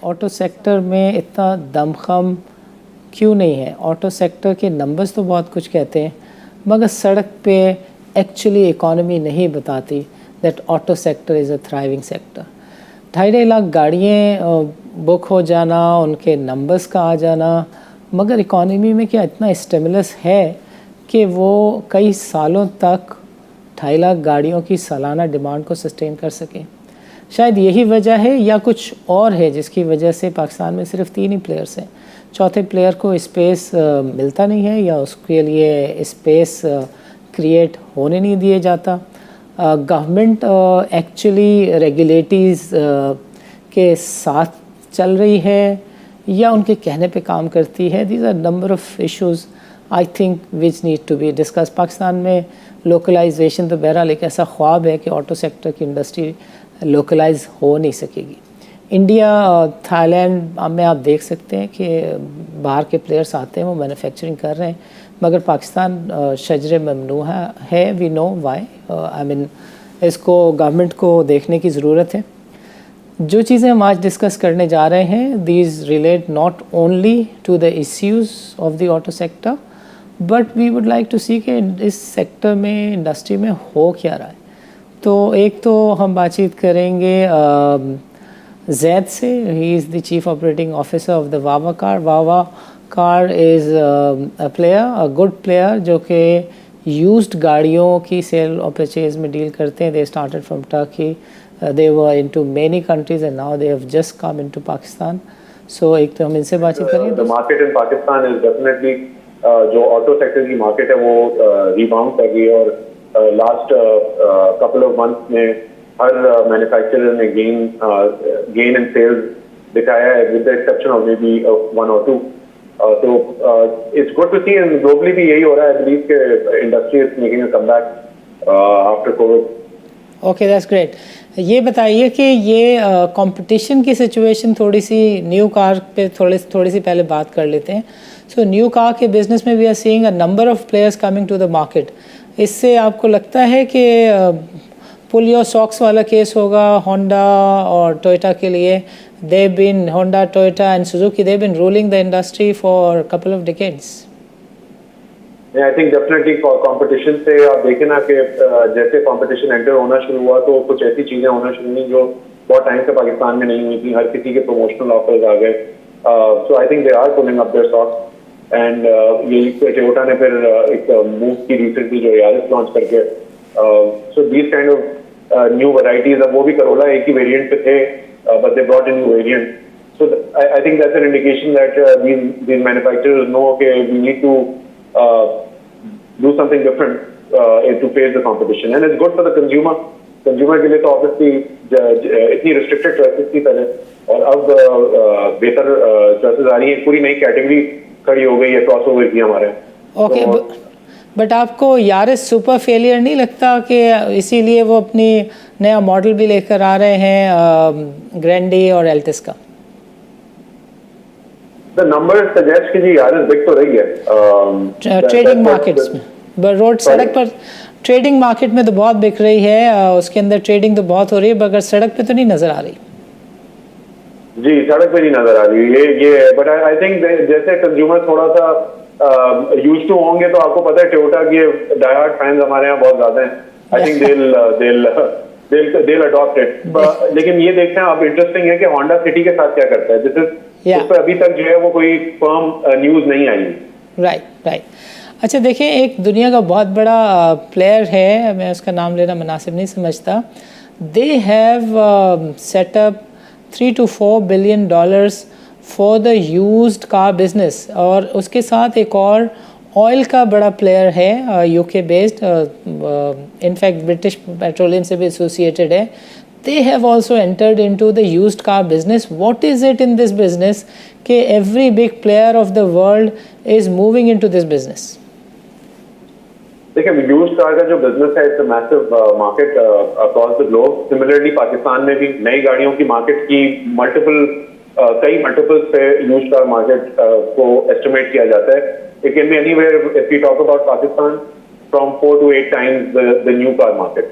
Auto sector में इतना दमखम क्यों नहीं है? ऑटो सेक्टर के नंबर्स तो बहुत कुछ कहते हैं, मगर सड़क पे एक्चुअली इकॉनमी नहीं बताती that auto sector is a thriving sector. 2.5 lakh गाड़ियाँ बुक हो जाना, उनके नंबर्स का आ जाना, मगर इकॉनमी में क्या इतना स्टिमुलस है कि वो कई सालों तक 2.5 लाख गाड़ियों की सालाना डिमांड को सस्टेन कर सके? शायद यही वजह है या कुछ और है जिसकी वजह से पाकिस्तान में सिर्फ 3 ही प्लेयर्स हैं। चौथे प्लेयर को स्पेस मिलता नहीं है या उसके लिए स्पेस क्रिएट होने नहीं दिए जाता। गवर्नमेंट एक्चुअली रेगुलेटरीज के साथ चल रही है या उनके कहने पे काम करती है? These are number of issues I think which need to be discuss. Pakistan में लोकलाइजेशन तो बहरहाल एक ऐसा ख्वाब है कि ऑटो सेक्टर की इंडस्ट्री लोकलाइज हो नहीं सकेगी। इंडिया, थाईलैंड में आप देख सकते हैं कि बाहर के प्लेयर्स आते हैं, वो मैन्युफैक्चरिंग कर रहे हैं, मगर पाकिस्तान शजरे ममनू है। We know why. I mean इसको गवर्नमेंट को देखने की ज़रूरत है। जो चीज़ें हम आज डिस्कस करने जा रहे हैं, these relate not only to the issues of the auto sector, but we would like to see कि इस सेक्टर में, इंडस्ट्री में हो क्या रहा है। तो एक तो हम बातचीत करेंगे जैद से। He is the chief operating officer of the Vava car. Vava car is a player, a good player, जो कि यूज्ड गाड़ियों की सेल और परचेज में डील करते हैं। They started from Turkey, they were into many countries and now they have just come into Pakistan. So एक तो हम इनसे बातचीत करेंगे। The market in Pakistan is definitely जो ऑटो सेक्टर की मार्केट है वो रिबाउंड कर रही है और लास्ट couple of months में हर मैन्युफैक्चरर ने गेन इन सेल्स दिखाया है, with the exception of maybe one or two. So it's good to see, and globally भी यही हो रहा है। I believe कि industry is making a comeback after COVID. Okay, that's great. ये बताइए कि ये कंपटीशन की सिचुएशन, थोड़ी सी न्यू कार पे थोड़ी सी पहले बात कर लेते हैं। सो न्यू कार के बिजनेस में we are seeing a number of players coming to the market. इससे आपको लगता है कि पुल योर सॉक्स वाला केस होगा होंडा और टोयोटा के लिए? They been Honda, Toyota and Suzuki, they been ruling the industry for couple of decades. I think definitely competition से आप देखें ना कि जैसे कंपटीशन एंटर होना शुरू हुआ तो कुछ ऐसी चीजें होना शुरू हुई जो बहुत टाइम से पाकिस्तान में नहीं हुई थी। हर किसी के प्रमोशनल ऑफर्स आ गए। So I think they are pulling up their stocks and ये टोयोटा ने फिर एक मूव की रिसेंटली जो यारिस लॉन्च करके। So these kind of new varieties, अब वो भी करोला एक ही वेरिएंट पे थे, but they brought in new variant. So I think that's an indication that these manufacturers know okay we need to do something different to face the competition, and it's good for the consumer. Consumer के लिए तो obviously इतनी restricted choices थी पहले, और अब बेहतर choices आ रही हैं। पूरी नई कैटेगरी खड़ी हो गई है, क्रॉस ओवर की हमारे। ओके, बट आपको यारिस सुपर फेलियर नहीं लगता कि इसीलिए वो अपनी नया मॉडल भी लेकर आ रहे हैं ग्रैंडी और एल्टिस का? The numbers suggest कि जी यारिस बिक तो रही है ट्रेडिंग मार्केट्स में, रोड सड़क पर ट्रेडिंग मार्केट में तो बहुत बिक रही है, उसके अंदर ट्रेडिंग तो बहुत हो रही है, मगर सड़क पे तो नहीं नजर आ रही। जी, सड़क पे नहीं नजर आ रही ये बट आई थिंक जैसे कंज्यूमर थोड़ा सा यूज्ड टू होंगे तो आपको पता है टोयोटा के डायहार्ड फैंस हमारे यहाँ बहुत ज्यादा हैं। I think they'll adopt it. लेकिन ये देखते हैं आप, इंटरेस्टिंग है कि होंडा सिटी के साथ क्या करता है। दिस इज उस पर अभी तक जो है वो कोई फर्म न्यूज नहीं आई। राइट। अच्छा देखिए, एक दुनिया का बहुत बड़ा प्लेयर है, मैं उसका नाम लेना मुनासिब नहीं समझता। They have set up $3 to $4 billion for the used car business, और उसके साथ एक और ऑयल का बड़ा प्लेयर है UK based, in fact British Petroleum से भी एसोसिएटेड है। They have also entered into the used car business. What is it in this business कि every big player of the world is moving into this business? देखिए, used car का जो business है it's a massive market across the globe. Similarly Pakistan में भी नई गाड़ियों की मार्केट की कई मल्टीपल्स पे यूज्ड कार मार्केट को एस्टिमेट किया जाता है। It can be anywhere, if we talk about Pakistan, from 4 to 8 times the new car market.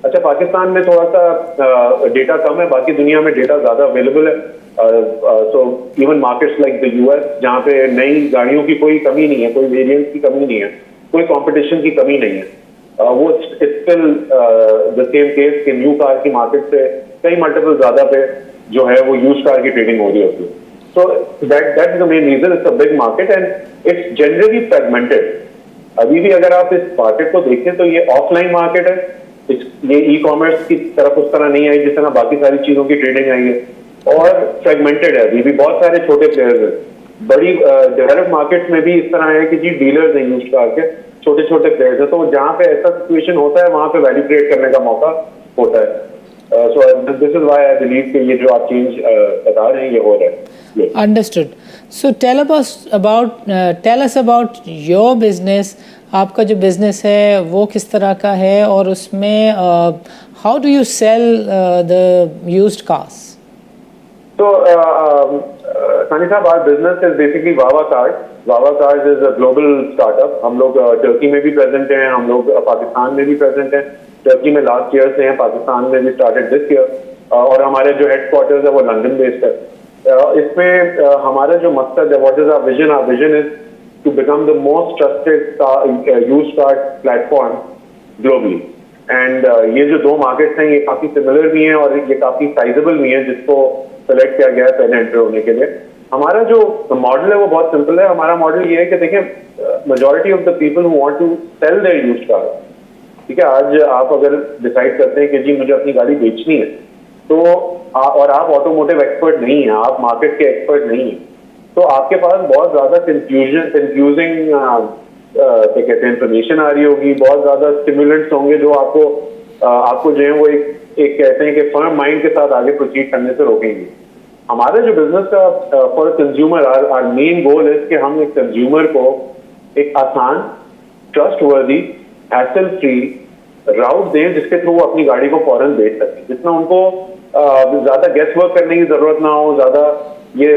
अच्छा, पाकिस्तान में थोड़ा सा डेटा कम है, बाकी दुनिया में डेटा ज़्यादा अवेलेबल है। So even markets like the US, जहाँ पे नई गाड़ियों की कोई कमी नहीं है, कोई वेरिएंट की कमी नहीं है, कोई कंपटीशन की कमी नहीं है, वो स्टिल द सेम केस कि न्यू कार की मार्केट से कई मल्टीपल ज्यादा पे जो है वो यूज कार की ट्रेडिंग हो रही होती है. So that is the main reason. It's a big market and it's generally fragmented. अभी भी अगर आप इस मार्केट को देखें तो ये ऑफलाइन मार्केट है. ये ई कॉमर्स की तरफ उस तरह नहीं आई जिस तरह बाकी सारी चीजों की ट्रेडिंग आई है, और फ्रेगमेंटेड है. अभी भी बहुत सारे छोटे प्लेयर्स हैं. बड़ी डेवलप्ड मार्केट्स में भी इस तरह है कि जी डीलर्स हैं यूज्ड कार के, छोटे छोटे प्लेयर्स हैं. तो जहाँ पे ऐसा सिचुएशन होता है वहां पे वैल्यू क्रिएट करने का मौका होता है. So this is why I believe कि ये जो आप चेंज बता रहे हैं ये हो रहा है. Understood. So tell us about your business. आपका जो बिजनेस है वो किस तरह का है, और उसमें how do you sell the used cars? So, Sani साहब, our business is basically Wawa Cars. Wawa Cars is a global startup. हम लोग टर्की में भी प्रेजेंट हैं, हम लोग पाकिस्तान में भी प्रेजेंट हैं. टर्की में लास्ट ईयर से हैं, पाकिस्तान में भी स्टार्टेड दिस ईयर, और हमारे जो हेडक्वार्टर्स है वो लंदन बेस्ड है. इसमें हमारा जो मकसद है, what is our vision? Our vision is to become the most trusted used car platform globally. And ये जो दो मार्केट्स हैं ये काफी सिमिलर भी हैं और ये काफी साइजेबल भी हैं, जिसको सेलेक्ट किया गया है पहले एंटर होने के लिए. हमारा जो मॉडल है वो बहुत सिंपल है. हमारा मॉडल ये है कि देखें, majority of the people who want to sell their used car, ठीक है, आज आप अगर डिसाइड करते हैं कि जी मुझे अपनी गाड़ी बेचनी है, तो और आप ऑटोमोटिव एक्सपर्ट नहीं हैं, आप मार्केट के एक्सपर्ट नहीं हैं, तो आपके पास बहुत ज्यादा कंफ्यूजिंग क्या कहते हैं इंफॉर्मेशन आ रही होगी, बहुत ज्यादा स्टिमुलेंट्स होंगे जो आपको जो है वो एक कहते हैं कि फर्म माइंड के साथ आगे प्रोसीड करने से रोकेंगे. हमारा जो बिजनेस का for consumer, our main goal है कि हम एक कंज्यूमर को एक आसान, ट्रस्टवर्दी, हैसल फ्री राउट दें जिसके थ्रू वो अपनी गाड़ी को फौरन बेच सकें, जितना उनको ज्यादा गेस वर्क करने की जरूरत ना हो, ज्यादा ये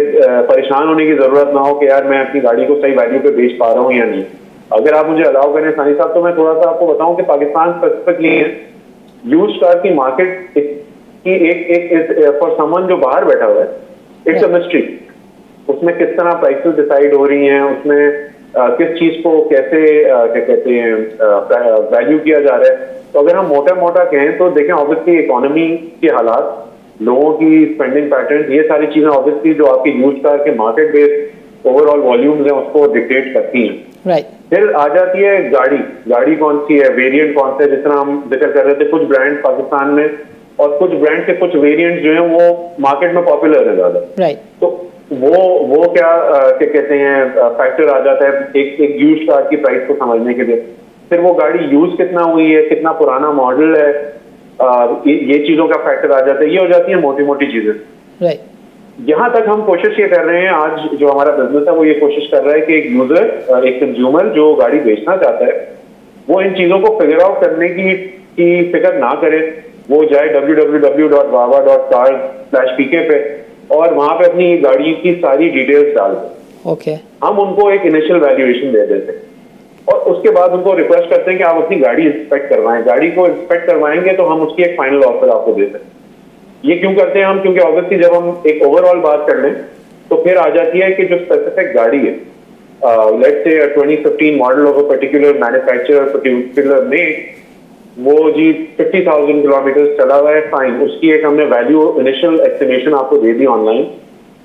परेशान होने की जरूरत ना हो कि यार मैं अपनी गाड़ी को सही वैल्यू पे बेच पा रहा हूँ या नहीं. अगर आप मुझे अलाउ करें सानी साहब, तो मैं थोड़ा सा आपको बताऊं कि पाकिस्तान स्पेसिफिकली यूज्ड कार की मार्केट की एक फॉर समवन जो बाहर बैठा हुआ है, इट्स अ मिस्ट्री. उसमें किस तरह प्राइसेस डिसाइड हो रही हैं, उसमें किस चीज को कैसे क्या कहते हैं वैल्यू किया जा रहा है. तो अगर हम मोटा मोटा कहें तो देखें, ऑब्वियसली इकोनॉमी के हालात, लोगों की स्पेंडिंग पैटर्न, ये सारी चीजें ऑब्वियसली जो आपकी यूज्ड कार के मार्केट बेस्ड ओवरऑल वॉल्यूम्स हैं उसको डिक्टेट करती हैं. राइट. फिर आ जाती है गाड़ी कौन सी है, वेरिएंट कौन सा है. जिस तरह हम जिक्र कर रहे थे, कुछ ब्रांड पाकिस्तान में और कुछ ब्रांड के कुछ वेरिएंट जो है वो मार्केट में पॉपुलर है ज्यादा. राइट. तो वो क्या कहते हैं फैक्टर आ जाता है एक यूज्ड कार की प्राइस को समझने के लिए. फिर वो गाड़ी यूज कितना हुई है, कितना पुराना मॉडल है, ये चीजों का फैक्टर आ जाता है. ये हो जाती है मोटी मोटी चीजें. राइट. यहाँ तक हम कोशिश ये कर रहे हैं, आज जो हमारा बिजनेस है वो ये कोशिश कर रहा है कि एक यूजर, एक कंज्यूमर जो गाड़ी बेचना चाहता है, वो इन चीजों को फिगर आउट करने की फिक्र ना करे. वो जाए www.wawa.cars/pk पे और वहां पे अपनी गाड़ी की सारी डिटेल्स डाल दें. ओके. हम उनको एक इनिशियल वैल्यूएशन दे देते हैं और उसके बाद उनको रिक्वेस्ट करते हैं कि आप अपनी गाड़ी इंस्पेक्ट करवाएं. गाड़ी को इंस्पेक्ट करवाएंगे तो हम उसकी एक फाइनल ऑफर आपको दे सकते हैं. ये क्यों करते हैं हम? क्योंकि ऑब्वियसली जब हम एक ओवरऑल बात कर लें तो फिर आ जाती है कि जो स्पेसिफिक गाड़ी है, let's say 2015 model of a particular manufacturer, particular make, वो जी 50,000 किलोमीटर चला हुआ है, फाइन. उसकी एक हमने वैल्यू इनिशियल एस्टिमेशन आपको दे दी online.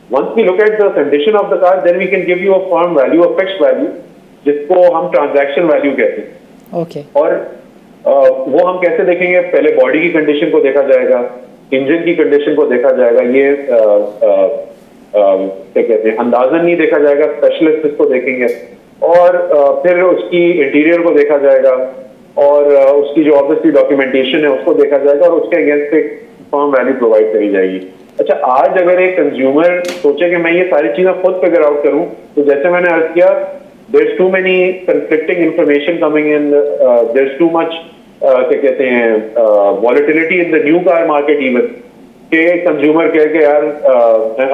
Once we look at the condition of the car, then we can give you a firm value, a fixed value, जिसको हम ट्रांजैक्शन वैल्यू कहते हैं. ओके. और वो हम कैसे देखेंगे? पहले बॉडी की कंडीशन को देखा जाएगा, इंजन की कंडीशन को देखा जाएगा. ये क्या कहते हैं अंदाजन नहीं देखा जाएगा, स्पेशलिस्ट इसको देखेंगे. और फिर उसकी इंटीरियर को देखा जाएगा और उसकी जो ऑब्वियसली डॉक्यूमेंटेशन है उसको देखा जाएगा और उसके अगेंस्ट एक फर्म वैल्यू प्रोवाइड करी जाएगी. अच्छा, आज अगर एक कंज्यूमर सोचे कि मैं ये सारी चीजें खुद फिगर आउट करूं, तो जैसे मैंने अर्ज किया, there is too many conflicting information coming in, there is too much क्या कहते हैं volatility in the new car market even, के कंज्यूमर कह के यार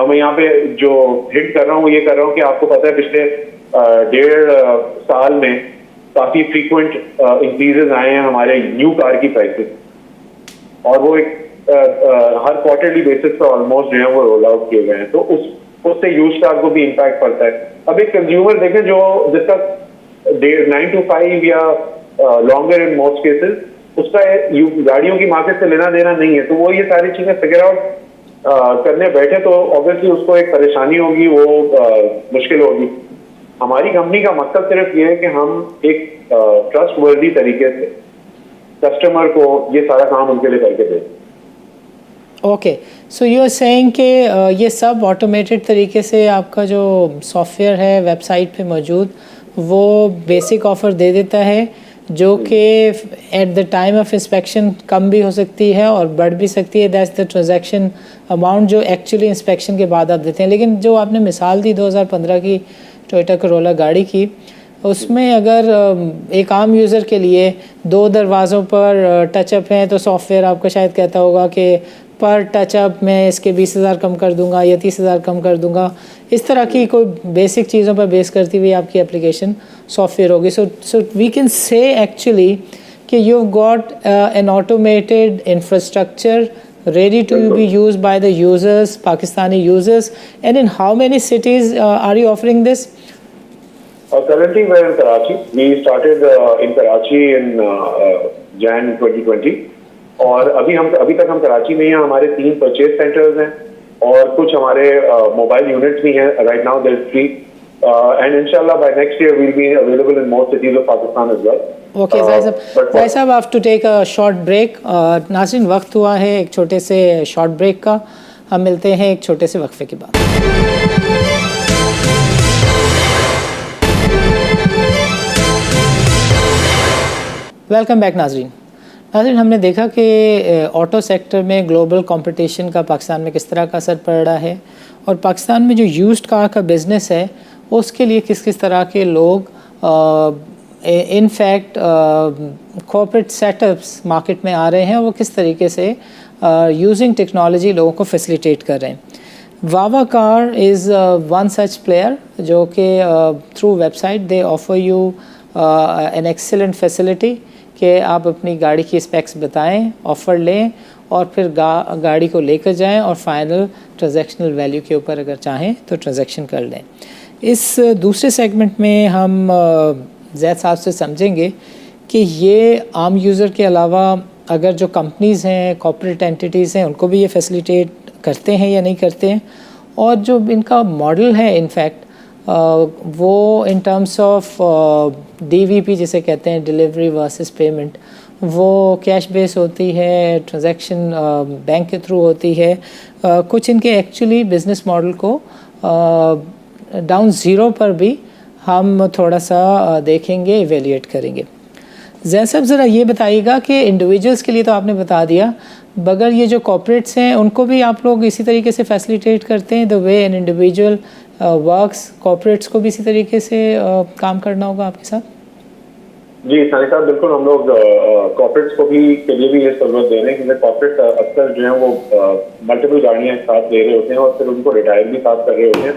मैं यहाँ पे जो हिट कर रहा हूँ ये कर रहा हूँ कि आपको पता है पिछले 1.5 साल में काफी फ्रीक्वेंट इंक्रीजेस आए हैं हमारे न्यू कार की प्राइसेस. और वो एक हर क्वार्टरली बेसिस पर ऑलमोस्ट जो है वो रोल आउट किए गए हैं, तो उससे यूज कार को भी इम्पैक्ट पड़ता है। अब एक कंज्यूमर देखें जो जिसका 9 to 5 या लॉन्गर इन मोस्ट केसेस, उसका गाड़ियों की मार्केट से लेना देना नहीं है, तो वो ये सारी चीजें फिगर आउट करने बैठे तो ऑब्वियसली उसको एक परेशानी होगी, वो मुश्किल होगी। हमारी कंपनी का मकसद सिर्फ ये है कि हम एक ट्रस्ट वर्दी तरीके से कस्टमर को ये सारा काम उनके लिए करके दें। Okay, so you are saying कि ये सब ऑटोमेटेड तरीके से आपका जो सॉफ्टवेयर है वेबसाइट पे मौजूद वो बेसिक ऑफ़र दे देता है, जो कि at the time of inspection कम भी हो सकती है और बढ़ भी सकती है। दैट्स द ट्रांजैक्शन अमाउंट जो एक्चुअली इंस्पेक्शन के बाद आप देते हैं। लेकिन जो आपने मिसाल दी 2015 की टोयोटा करोला गाड़ी की, उसमें अगर एक आम यूज़र के लिए 2 दरवाज़ों पर टचअप हैं तो सॉफ्टवेयर आपको शायद कहता होगा कि पर टचअप मैं इसके 20,000 कम कर दूंगा या 30,000 कम कर दूंगा। इस तरह की कोई बेसिक चीज़ों पर बेस करती हुई आपकी एप्लीकेशन सॉफ्टवेयर होगी। So we can say actually कि you got an automated infrastructure ready to be used by the users, Pakistani users. And in how many cities are you offering this? Currently we're in Karachi. We started in Karachi in Jan 2020 और अभी तक हम कराची में ही हैं। हमारे 3 purchase centres हैं और कुछ हमारे मोबाइल यूनिट्स भी हैं। Right now there is 3 and inshallah by next year we'll be available in more cities of Pakistan as well. Okay भाई साहब आप to take a short break. नाज़रीन वक्त हुआ है एक छोटे से शॉर्ट ब्रेक का, हम मिलते हैं एक छोटे से वक्फे के बाद। वेलकम बैक नाज़रीन, हमने देखा कि ऑटो सेक्टर में ग्लोबल कंपटीशन का पाकिस्तान में किस तरह का असर पड़ रहा है और पाकिस्तान में जो यूज्ड कार का बिज़नेस है उसके लिए किस किस तरह के लोग in fact corporate setups market में आ रहे हैं, वो किस तरीके से यूजिंग टेक्नोलॉजी लोगों को फैसिलिटेट कर रहे हैं। वावा car is one such player जो कि through website they offer you an excellent facility कि आप अपनी गाड़ी की स्पेक्स बताएं, ऑफ़र लें और फिर गाड़ी को लेकर जाएं और फाइनल ट्रांजैक्शनल वैल्यू के ऊपर अगर चाहें तो ट्रांजैक्शन कर लें। इस दूसरे सेगमेंट में हम ज़ैद साहब से समझेंगे कि ये आम यूज़र के अलावा अगर जो कंपनीज़ हैं, कॉर्पोरेट एंटिटीज़ हैं, उनको भी ये फैसिलिटेट करते हैं या नहीं करते हैं, और जो इनका मॉडल है इनफैक्ट वो इन टर्म्स ऑफ DVP जिसे कहते हैं, डिलीवरी वर्सेस पेमेंट, वो कैश बेस होती है, ट्रांजैक्शन बैंक के थ्रू होती है। कुछ इनके एक्चुअली बिज़नेस मॉडल को डाउन ज़ीरो पर भी हम थोड़ा सा देखेंगे, इवेल्युएट करेंगे। जैन साहब ज़रा ये बताइएगा कि इंडिविजुअल्स के लिए तो आपने बता दिया, मगर ये जो कॉर्पोरेट्स हैं उनको भी आप लोग इसी तरीके से फैसिलिटेट करते हैं? The way an individual works, corporates को भी इसी तरीके से काम करना होगा आपके साथ? जी सानी साहब, बिल्कुल हम लोग कॉर्पोरेट्स को भी के लिए भी ये सहूलत दे रहे हैं, क्योंकि कॉर्पोरेट अक्सर जो है वो मल्टीपल गाड़ियाँ साथ ले रहे होते हैं और फिर उनको रिटायर भी साथ कर रहे होते हैं।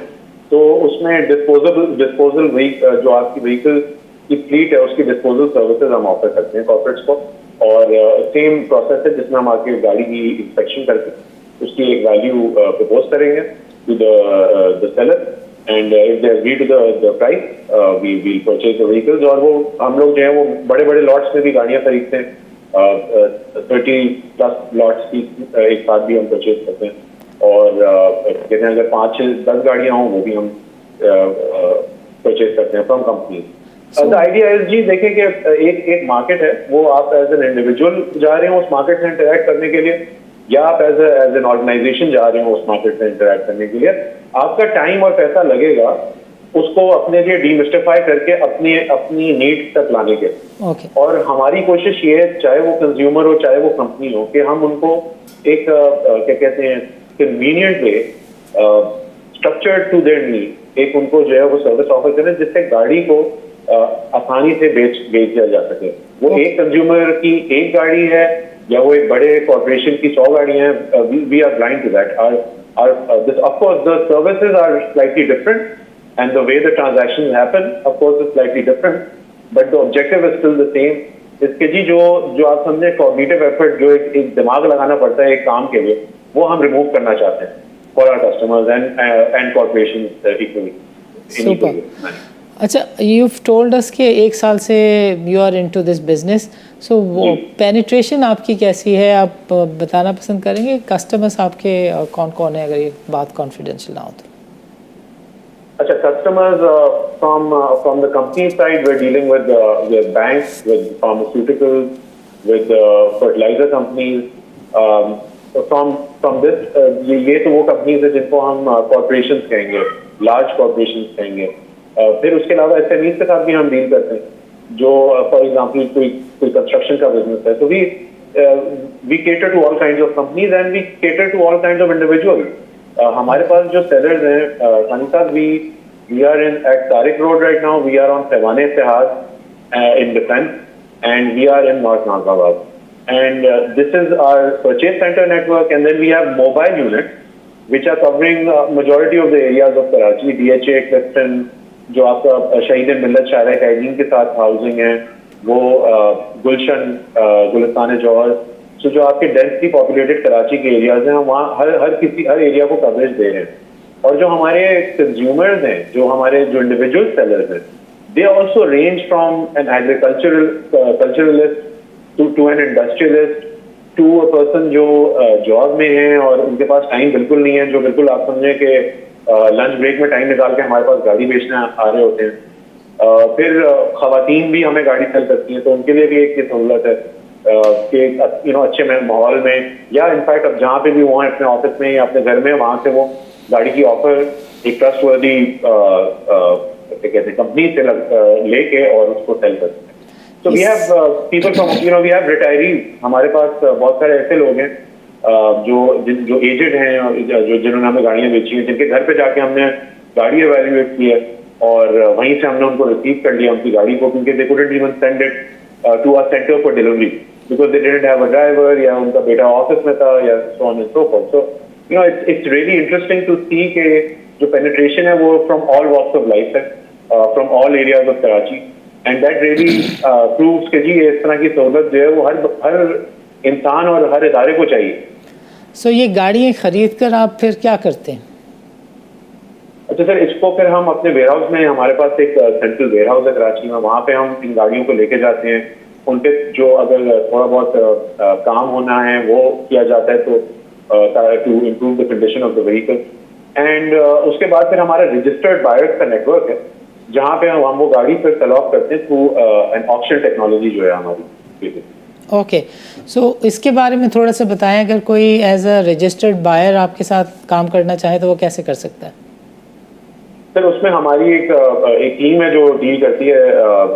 तो उसमें डिस्पोजल जो आपकी व्हीकल की फ्लीट है उसकी डिस्पोजल सर्विसेज हम ऑफर करते हैं कॉर्पोरेट्स को, और सेम प्रोसेस है जिसमें हम आपकी गाड़ी की इंस्पेक्शन करके उसकी एक वैल्यू प्रपोज करेंगे to the seller, and if they agree to the price we will purchase the vehicles. और वो हम लोग जो है वो बड़े बड़े लॉट्स में भी गाड़ियाँ खरीदते हैं, 30+ लॉट्स की एक साथ भी हम परचेज करते हैं, और कहते हैं अगर 5-10 गाड़ियाँ हों वो भी हम परचेज करते हैं from company. The idea is जी, देखें कि एक मार्केट है, वो आप एज एन इंडिविजुअल जा रहे हो उस मार्केट से इंटरेक्ट करने के लिए, या आप एज एन ऑर्गेनाइजेशन जा रहे हो उस मार्केट से इंटरेक्ट करने के लिए, आपका टाइम और पैसा लगेगा उसको अपने लिए डीमिस्टिफाई करके अपनी नीड्स तक लाने के। और हमारी कोशिश ये है, चाहे वो कंज्यूमर हो चाहे वो कंपनी हो, कि हम उनको एक क्या कहते हैं convenient way, structured to their need, एक उनको जो है वो सर्विस ऑफर करें जिससे गाड़ी को आसानी से बेच दिया जा सके। वो एक कंज्यूमर की एक गाड़ी है या वो एक बड़े कॉर्पोरेशन की 100 गाड़ियां हैं, we are blind to that. Of course the services are slightly different and the way the transactions happen of course is slightly different, but the objective is still the same, इसके जी जो जो आप समझे cognitive effort, जो एक दिमाग लगाना पड़ता है एक काम के लिए, वो हम रिमूव करना चाहते हैं for our customers and corporations equally. Super. अच्छा, you've told us कि 1 साल से you are into this business, so वो पेनिट्रेशन आपकी कैसी है, आप बताना पसंद करेंगे? कस्टमर्स आपके कौन कौन है, अगर ये बात कॉन्फिडेंशियल ना हो तो? अच्छा, customers from the company side, we're dealing with banks, with pharmaceuticals, with fertilizer companies. From this, ये तो वो companies है जिनको हम corporations कहेंगे, large corporations कहेंगे। फिर उसके अलावा SMEs के साथ भी हम डील करते हैं, जो फॉर एग्जांपल कोई कंस्ट्रक्शन का बिजनेस है, तो we cater to all kinds of companies and we cater to all kinds of individuals. हमारे पास जो सेलर्स हैं सानी साहब, we are at Tariq Road right now, we are on Sewane Sehad in Defense, and we are in North Nazabad, and this is our purchase center network, and then we have mobile units which are covering majority of the areas of Karachi, DHA, Clifton, जो आपका शहीद मिल्लत शायरा कैदीन के साथ housing है, वो गुलशन, गुलिस्तान जौहर, तो जो आपके डेंसली पॉपुलेटेड कराची के एरियाज हैं, वहाँ हर एरिया को कवरेज दे रहे हैं। और जो हमारे कंज्यूमर्स हैं, जो इंडिविजुअल सेलर्स हैं, they also range from an culturalist to an industrialist to a person जो जॉब में है और उनके पास टाइम बिल्कुल नहीं है, जो बिल्कुल आप समझे कि लंच ब्रेक में टाइम निकाल के हमारे पास गाड़ी बेचने आ रहे होते हैं। फिर खवातीन भी हमें गाड़ी सेल करती हैं, तो उनके लिए भी एक ये सहूलत है कि अच्छे माहौल में, या इनफैक्ट अब जहाँ पे भी वो हैं अपने ऑफिस में या अपने घर में, वहाँ से वो गाड़ी की ऑफर एक ट्रस्टवर्दी क्या कहते हैं कंपनी से लेके और उसको सेल करते हैं। तो we have people from we have retirees, हमारे पास बहुत सारे ऐसे लोग हैं जो एजेड हैं और जो जिन्होंने हमें गाड़ियाँ बेची हैं, जिनके घर पे जाके हमने गाड़ी एवेल्युएट की है और वहीं से हमने उनको रिसीव कर लिया उनकी गाड़ी को, क्योंकि they couldn't even send it to our centre for delivery because they didn't have a driver, या उनका बेटा ऑफिस में था, या so on and so forth. So it's really interesting to see के जो पेनिट्रेशन है वो from all walks of life है, from all areas of Karachi, and that really proves कि जी इस तरह की सहूलत जो है वो हर इंसान और हर इदारे को चाहिए। सो ये गाड़ियाँ खरीद कर आप फिर क्या करते हैं? अच्छा सर, इसको फिर हम अपने वेयरहाउस में, हमारे पास एक सेंट्रल वेयरहाउस है कराची में, वहाँ पे हम इन गाड़ियों को लेके जाते हैं। उन पे जो अगर थोड़ा बहुत काम होना है वो किया जाता है, तो to improve the condition of the vehicle, and उसके बाद फिर हमारा रजिस्टर्ड बायर्स का नेटवर्क है, जहाँ पे हम वो गाड़ी फिर सेल ऑफ करते हैं थ्रू एन ऑक्शन टेक्नोलॉजी जो है हमारी। ओके, सो इसके बारे में थोड़ा सा बताएं, अगर कोई एज अ रजिस्टर्ड बायर आपके साथ काम करना चाहे तो वो कैसे कर सकता है? सर उसमें हमारी एक टीम है जो डील करती है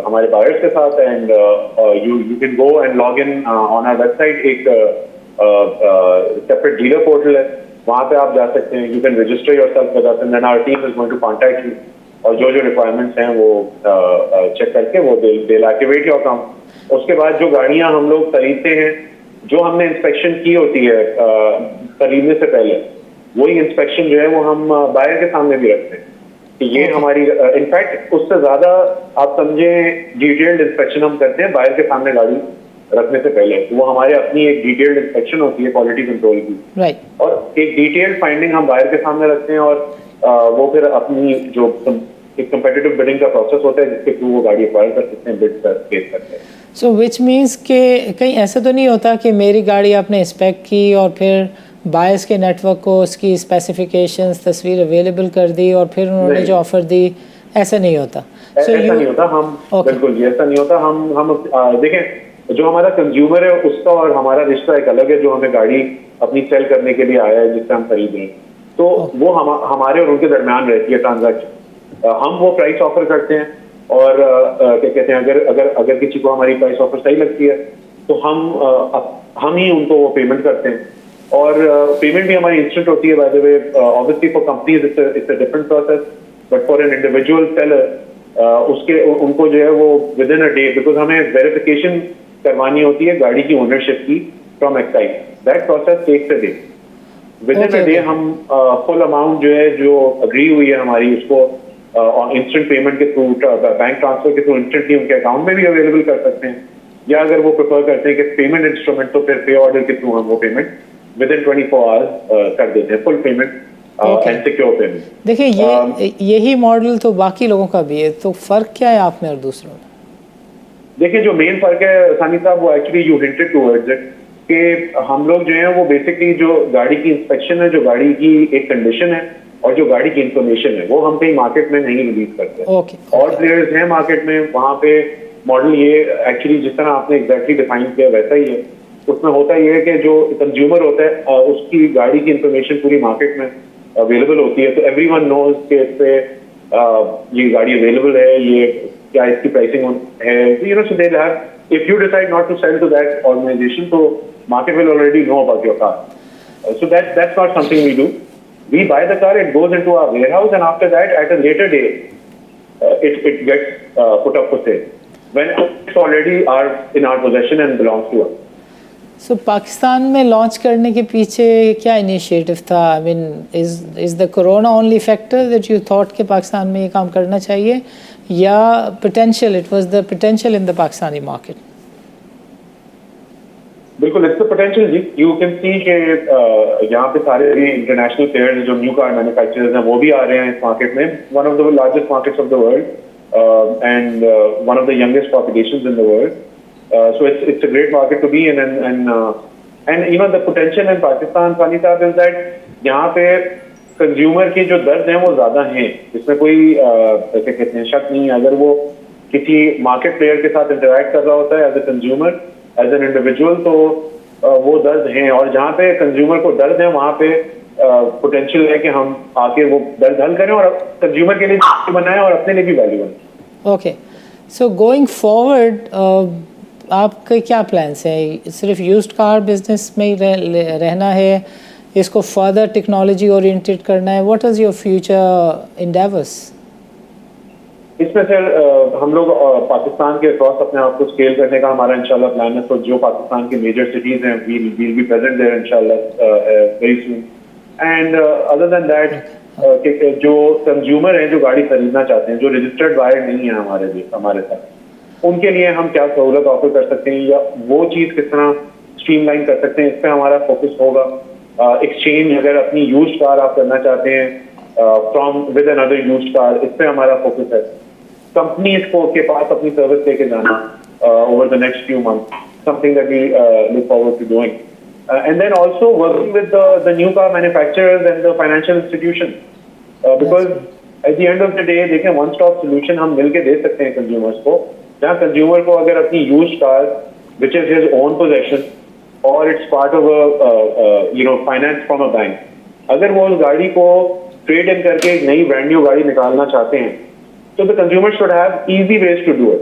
हमारे बायर्स के साथ, and you can go and log in on our website. एक सेपरेट डीलर पोर्टल है, वहाँ पे आप जा सकते हैं, you can register yourself with us and then our team is going to contact you, और जो रिक्वायरमेंट्स हैं वो चेक करके वो they will activate your account. उसके बाद जो गाड़ियाँ हम लोग खरीदते हैं, जो हमने इंस्पेक्शन की होती है खरीदने से पहले, वही इंस्पेक्शन जो है वो हम बायर के सामने भी रखते हैं कि ये हमारी, इनफैक्ट उससे ज्यादा आप समझे डिटेल्ड इंस्पेक्शन हम करते हैं बायर के सामने गाड़ी रखने से पहले। वो हमारे अपनी एक डिटेल्ड इंस्पेक्शन होती है क्वालिटी कंट्रोल की, राइट, और एक डिटेल्ड फाइंडिंग हम बायर के सामने रखते हैं, और वो फिर अपनी जो एक कंपेटिटिव बिडिंग का प्रोसेस होता है जिसके थ्रू वो गाड़ी एक्वायर कर सकते हैं, बिड केस करते हैं। सो विच मीन्स के कहीं ऐसा तो नहीं होता कि मेरी गाड़ी आपने इंस्पेक्ट की और फिर बायर्स के नेटवर्क को उसकी स्पेसिफिकेशंस तस्वीर अवेलेबल कर दी और फिर उन्होंने जो ऑफर दी, ऐसा नहीं होता? ऐसा नहीं होता, हम बिल्कुल जी ऐसा नहीं होता। हम देखें, जो हमारा कंज्यूमर है उसका और हमारा रिश्ता एक अलग है, जो हमें गाड़ी अपनी सेल करने के लिए आया है जिससे हम खरीद रहे हैं, तो वो हमारे और उनके दरमियान रहती है ट्रांजैक्शन। हम वो प्राइस ऑफर करते हैं, और क्या कहते हैं, अगर किसी को हमारी प्राइस ऑफर सही लगती है तो हम ही उनको वो पेमेंट करते हैं, और पेमेंट भी हमारी इंस्टेंट होती है। By the way, obviously for companies it's a different process, but for an individual seller उनको जो है वो within a day, because हमें वेरिफिकेशन करवानी होती है गाड़ी की ओनरशिप की from excise, that process takes a day. Within a day हम फुल अमाउंट जो है, जो अग्री हुई है हमारी, उसको इंस्टेंट पेमेंट के थ्रू, बैंक ट्रांसफर के थ्रू इंस्टेंटली उनके अकाउंट में भी अवेलेबल कर सकते हैं, या अगर वो प्रेफर करते हैं कि पेमेंट इंस्ट्रूमेंट, तो फिर पे ऑर्डर के थ्रू हम वो पेमेंट विद इन 24 आवर्स कर देते हैं, full payment and secure payment. देखिए यही मॉडल तो बाकी लोगों का भी है, तो फ़र्क क्या है आप में और दूसरों में? देखिए जो मेन फर्क है सानी साहब, वो actually you hinted towards it, कि हम लोग जो है वो बेसिकली जो गाड़ी की इंस्पेक्शन है, जो गाड़ी की एक कंडीशन है और जो गाड़ी की इंफॉर्मेशन है, वो हम कहीं मार्केट में नहीं रिलीज करते। ओके, और प्लेयर्स हैं मार्केट में, वहाँ पे मॉडल ये एक्चुअली जिस तरह आपने एग्जैक्टली डिफाइन किया वैसा ही है। उसमें होता ये है कि जो कंज्यूमर होता है उसकी गाड़ी की इंफॉर्मेशन पूरी मार्केट में अवेलेबल होती है, तो एवरीवन नोज कि इस पे ये गाड़ी अवेलेबल है, ये क्या इसकी प्राइसिंग है, you know, so they have, if you decide not to sell to that organisation, तो market will already know about your car. So that's not something we do. We buy the car, it goes into our warehouse, and after that, at a later date, it gets put up for sale when it's already in our possession and belongs to us. So Pakistan में launch करने के पीछे क्या initiative था? I mean is the corona only factor that you thought कि पाकिस्तान में ये काम करना चाहिए, या potential, it was the potential in the Pakistani market? बिल्कुल, इट्स द पोटेंशियल जी। यू कैन सी कि यहाँ पे सारे भी इंटरनेशनल प्लेयर्स जो न्यू कार मैन्युफैक्चरर्स हैं वो भी आ रहे हैं इस मार्केट में, one of the largest markets of the world and one of the youngest populations in the world, so it's a great market to be in, and you know the potential in Pakistan Sani साहब is that यहाँ पे consumer के जो दर्द हैं वो ज्यादा हैं, इसमें कोई ऐसे कहते हैं शक नहीं है। अगर वो किसी मार्केट प्लेयर के साथ इंटरेक्ट कर रहा होता है as a consumer, as an individual, तो वो दर्द हैं, और जहाँ पे कंज्यूमर को दर्द है वहाँ पे पोटेंशियल है कि हम आके वो दर्द हल करें और कंज्यूमर के लिए बनाएं और अपने लिए भी वैल्यू बनाएं। ओके, सो गोइंग फॉरवर्ड आपके क्या प्लान्स हैं? सिर्फ यूज्ड कार बिजनेस में ही रहना है, इसको फर्दर टेक्नोलॉजी ओरिएंटेड करना है? What is your future endeavours? इसमें सर हम लोग पाकिस्तान के अक्रॉस अपने आप को स्केल करने का हमारा इंशाल्लाह प्लान है। तो जो पाकिस्तान के मेजर सिटीज हैं, we will be present there इंशाल्लाह very soon. And other than that, जो कंज्यूमर हैं जो गाड़ी खरीदना चाहते हैं, जो रजिस्टर्ड बायर नहीं है हमारे साथ, उनके लिए हम क्या सहूलत ऑफर कर सकते हैं या वो चीज़ किस तरह स्ट्रीमलाइन कर सकते हैं, इस पर हमारा फोकस होगा। एक्सचेंज अगर अपनी यूज्ड कार आप करना चाहते हैं from with another used car, इस पर हमारा फोकस है। कंपनीज को के पास अपनी सर्विस लेके जाना over the next few months, something that we look forward to doing, and then also working with the new car manufacturers and the financial institution, because at the end of the day देखें one stop solution हम मिलके दे सकते हैं consumers को, जहाँ consumer को अगर अपनी used car which is his own possession और it's part of you know finance from a bank, अगर वो उस गाड़ी को ट्रेड इन करके एक नई ब्रांड न्यू गाड़ी निकालना चाहते हैं, तो the consumer should have easy ways to do it.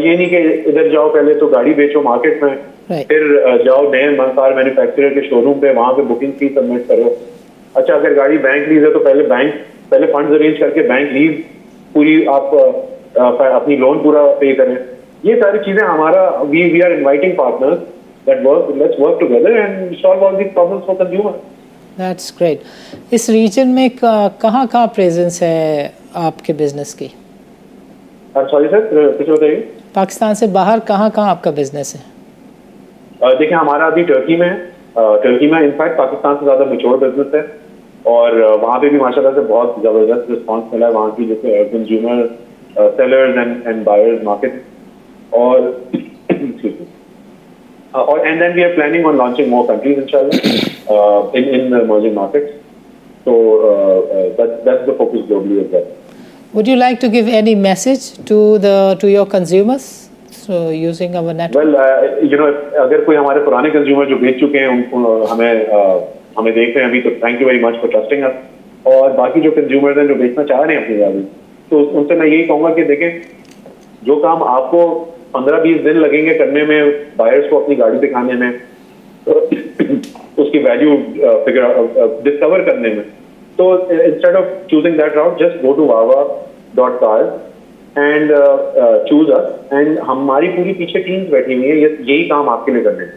ये नहीं कि इधर जाओ पहले तो गाड़ी बेचो मार्केट में, फिर जाओ नए कार मैन्युफैक्चरर के शोरूम पे, वहां पे बुकिंग फी सबमिट करो। अच्छा, अगर गाड़ी बैंक लीज है तो पहले फंड्स अरेंज करके बैंक लीज पूरी आप अपनी लोन पूरा पे करें। ये सारी चीजें हमारा we are inviting partners that let's work together and solve all these problems for consumer. That's great. इस रीजन में कहाँ प्रेजेंस है आपके बिजनेस की? सॉरी सर, कुछ बताइए। पाकिस्तान से बाहर कहाँ आपका बिजनेस है? देखिए हमारा अभी टर्की में है। टर्की में इनफैक्ट पाकिस्तान से ज़्यादा मैच्योर बिजनेस है, और वहाँ पे भी माशाल्लाह से बहुत ज़बरदस्त रिस्पांस मिला है वहाँ की जो consumer sellers and buyers market, और and then we are planning on launching more countries inshallah in the emerging markets, so that's the focus globally as well. Would you like to give any message to your consumers so using our network? Well, you know, अगर कोई हमारे पुराने consumer जो बेच चुके हैं उनको हमें देख रहे हैं अभी, तो thank you very much for trusting us. और बाकी जो कंज्यूमर्स हैं जो बेचना चाह रहे हैं अपनी गाड़ी, तो उनसे मैं यही कहूँगा कि देखें, जो काम आपको 15-20 दिन लगेंगे करने में, बायर्स को अपनी गाड़ी दिखाने में, तो उसकी वैल्यू डिस्कवर करने में, तो instead of choosing that route, just go to wawa.cars and choose us, and हमारी पूरी पीछे टीम्स बैठी हुई है यही काम आपके लिए करने में।